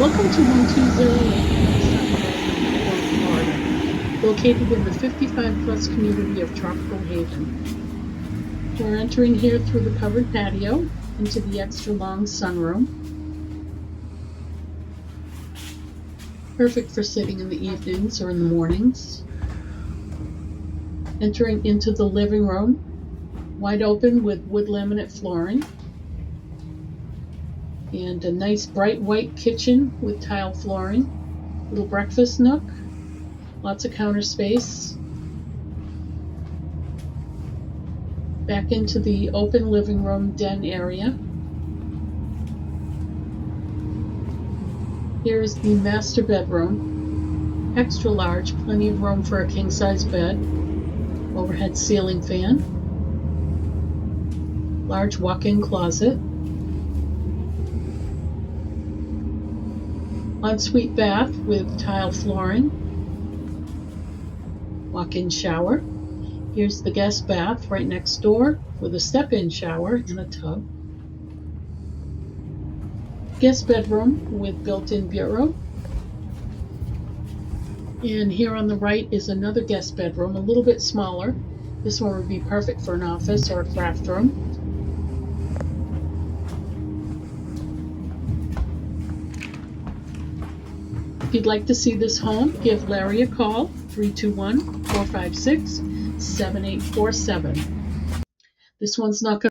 Welcome to 120 Florida, located in the 55-plus community of Tropical Haven. We're entering here through the covered patio into the extra long sunroom. Perfect for sitting in the evenings or in the mornings. Entering into the living room, wide open with wood laminate flooring. And a nice bright white kitchen with tile flooring. Little breakfast nook. Lots of counter space. Back into the open living room den area. Here's the master bedroom. Extra large, plenty of room for a king-size bed. Overhead ceiling fan. Large walk-in closet. Ensuite bath with tile flooring. Walk-in shower. Here's the guest bath right next door with a step-in shower and a tub. Guest bedroom with built-in bureau. And here on the right is another guest bedroom, a little bit smaller. This one would be perfect for an office or a craft room. If you'd like to see this home, give Larry a call, 321-456-7847. This one's not going